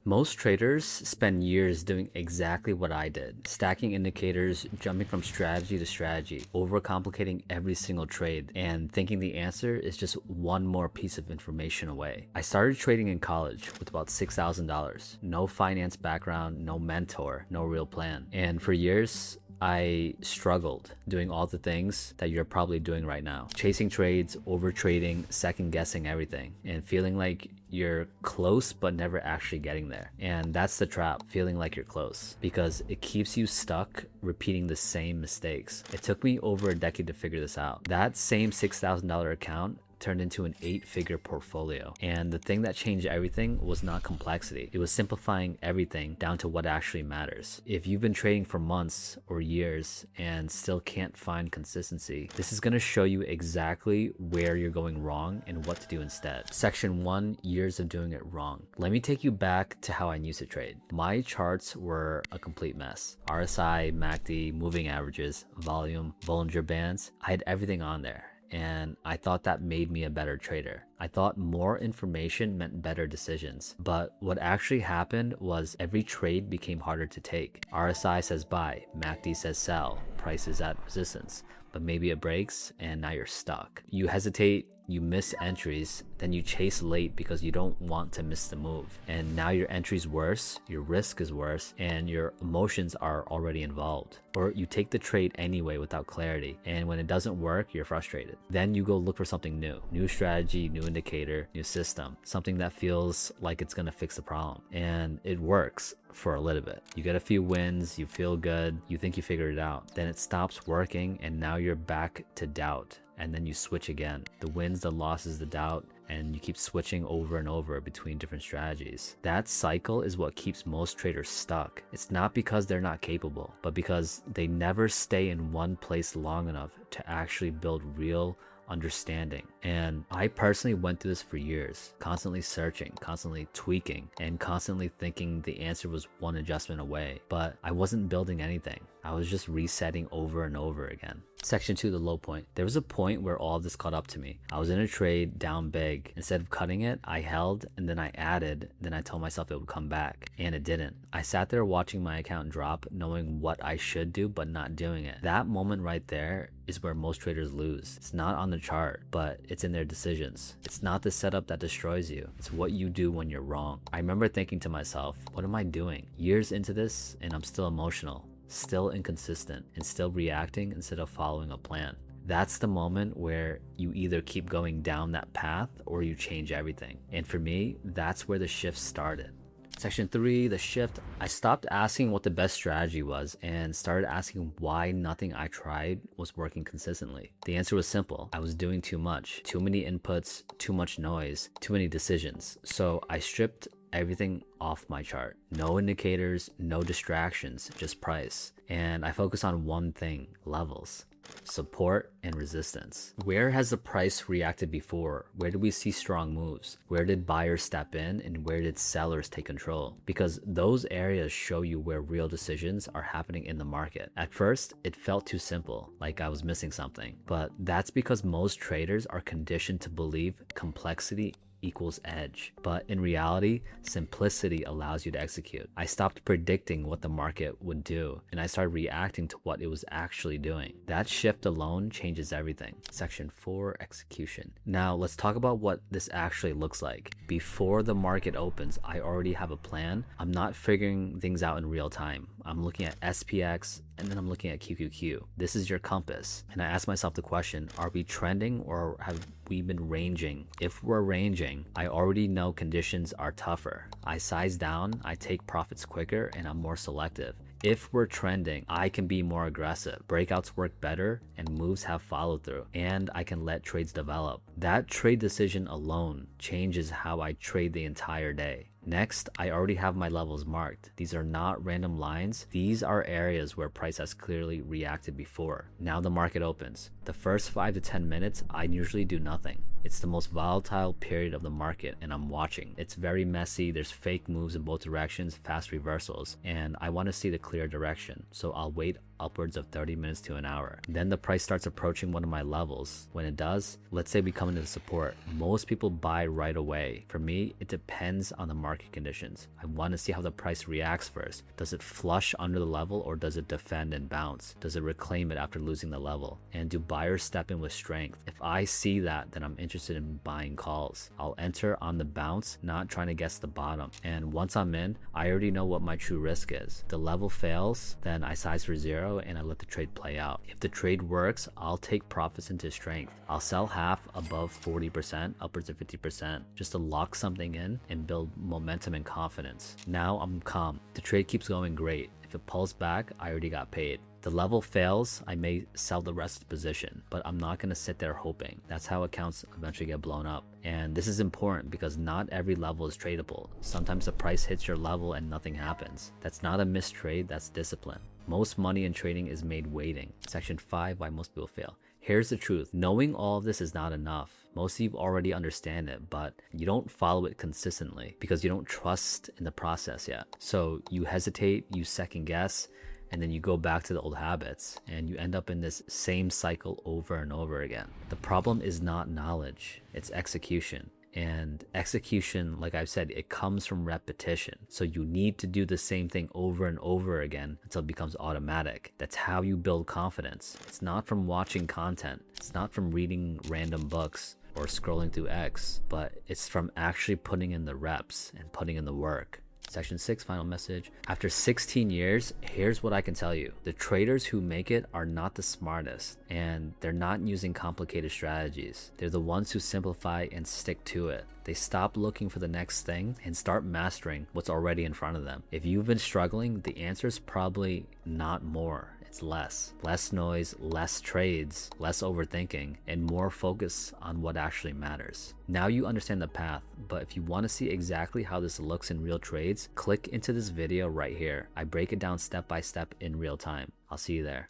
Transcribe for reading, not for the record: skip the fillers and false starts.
Most traders spend years doing exactly what I did, stacking indicators, jumping from strategy to strategy, overcomplicating every single trade, and thinking the answer is just one more piece of information away. I started trading in college with about $6,000, no finance background, no mentor, no real plan. And for years, I struggled doing all the things that you're probably doing right now. Chasing trades, over trading, second guessing everything, and feeling like you're close but never actually getting there. And that's the trap, feeling like you're close, because it keeps you stuck repeating the same mistakes. It took me over a decade to figure this out. That same $6,000 account turned into an 8-figure portfolio. And the thing that changed everything was not complexity. It was simplifying everything down to what actually matters. If you've been trading for months or years and still can't find consistency, this is going to show you exactly where you're going wrong and what to do instead. Section 1, years of doing it wrong. Let me take you back to how I used to trade. My charts were a complete mess. RSI, MACD, moving averages, volume, Bollinger Bands. I had everything on there. And I thought that made me a better trader. I thought more information meant better decisions. But what actually happened was every trade became harder to take. RSI says buy, MACD says sell, price is at resistance. But maybe it breaks and now you're stuck. You hesitate, you miss entries, then you chase late because you don't want to miss the move. And now your entry's worse, your risk is worse, and your emotions are already involved. Or you take the trade anyway without clarity, and when it doesn't work, you're frustrated. Then you go look for something new strategy, new indicator, new system, something that feels like it's gonna fix the problem. And it works for a little bit. You get a few wins, you feel good, you think you figured it out. Then it stops working and now you're back to doubt. And then you switch again. The wins, the losses, the doubt, and you keep switching over and over between different strategies. That cycle is what keeps most traders stuck. It's not because they're not capable, but because they never stay in one place long enough to actually build real understanding. And I personally went through this for years, constantly searching, constantly tweaking, and constantly thinking the answer was one adjustment away. But I wasn't building anything. I was just resetting over and over again. Section 2, the low point. There was a point where all of this caught up to me. I was in a trade down big. Instead of cutting it, I held and then I added. Then I told myself it would come back, and it didn't. I sat there watching my account drop, knowing what I should do, but not doing it. That moment right there is where most traders lose. It's not on the chart, but it's in their decisions. It's not the setup that destroys you. It's what you do when you're wrong. I remember thinking to myself, what am I doing? Years into this, and I'm still emotional, still inconsistent, and still reacting instead of following a plan. That's the moment where you either keep going down that path or you change everything. And for me, that's where the shift started. Section 3, the shift. I stopped asking what the best strategy was and started asking why nothing I tried was working consistently. The answer was simple. I was doing too much, too many inputs, too much noise, too many decisions. So I stripped everything off my chart. No indicators, no distractions, just price. And I focus on one thing, levels. Support and resistance. Where has the price reacted before? Where did we see strong moves? Where did buyers step in and where did sellers take control? Because those areas show you where real decisions are happening in the market. At first, it felt too simple, like I was missing something. But that's because most traders are conditioned to believe complexity equals edge. But in reality, simplicity allows you to execute. I stopped predicting what the market would do and I started reacting to what it was actually doing. That shift alone changes everything. Section 4, execution. Now let's talk about what this actually looks like. Before the market opens, I already have a plan. I'm not figuring things out in real time. I'm looking at SPX and then I'm looking at QQQ. This is your compass. And I ask myself the question, are we trending or have we been ranging? If we're ranging, I already know conditions are tougher. I size down, I take profits quicker, and I'm more selective. If we're trending, I can be more aggressive. Breakouts work better and moves have follow through, and I can let trades develop. That trade decision alone changes how I trade the entire day. Next, I already have my levels marked. These are not random lines. These are areas where price has clearly reacted before. Now the market opens. The first 5 to 10 minutes, I usually do nothing. It's the most volatile period of the market, and I'm watching. It's very messy. There's fake moves in both directions, fast reversals, and I want to see the clear direction. So I'll wait upwards of 30 minutes to an hour. Then the price starts approaching one of my levels. When it does, let's say we come into the support. Most people buy right away. For me, it depends on the market conditions. I want to see how the price reacts first. Does it flush under the level, or does it defend and bounce? Does it reclaim it after losing the level? And do buyers step in with strength? If I see that, then I'm interested in buying calls. I'll enter on the bounce, not trying to guess the bottom. And once I'm in, I already know what my true risk is. The level fails, then I size for zero and I let the trade play out. If the trade works, I'll take profits into strength. I'll sell half above 40%, upwards of 50%, just to lock something in and build momentum and confidence. Now I'm calm. The trade keeps going great. If it pulls back, I already got paid. The level fails, I may sell the rest of the position, but I'm not going to sit there hoping. That's how accounts eventually get blown up. And this is important because not every level is tradable. Sometimes the price hits your level and nothing happens. That's not a missed trade, that's discipline. Most money in trading is made waiting. Section 5, why most people fail. Here's the truth. Knowing all of this is not enough. Most of you already understand it, but you don't follow it consistently because you don't trust in the process yet. So you hesitate, you second guess, and then you go back to the old habits and you end up in this same cycle over and over again. The problem is not knowledge, it's execution. And execution, like I've said, it comes from repetition. So you need to do the same thing over and over again until it becomes automatic. That's how you build confidence. It's not from watching content. It's not from reading random books or scrolling through X, but it's from actually putting in the reps and putting in the work. Section 6, final message. After 16 years, here's what I can tell you. The traders who make it are not the smartest, and they're not using complicated strategies. They're the ones who simplify and stick to it. They stop looking for the next thing and start mastering what's already in front of them. If you've been struggling, the answer is probably not more. It's less. Less noise, less trades, less overthinking, and more focus on what actually matters. Now you understand the path, but if you want to see exactly how this looks in real trades, click into this video right here. I break it down step by step in real time. I'll see you there.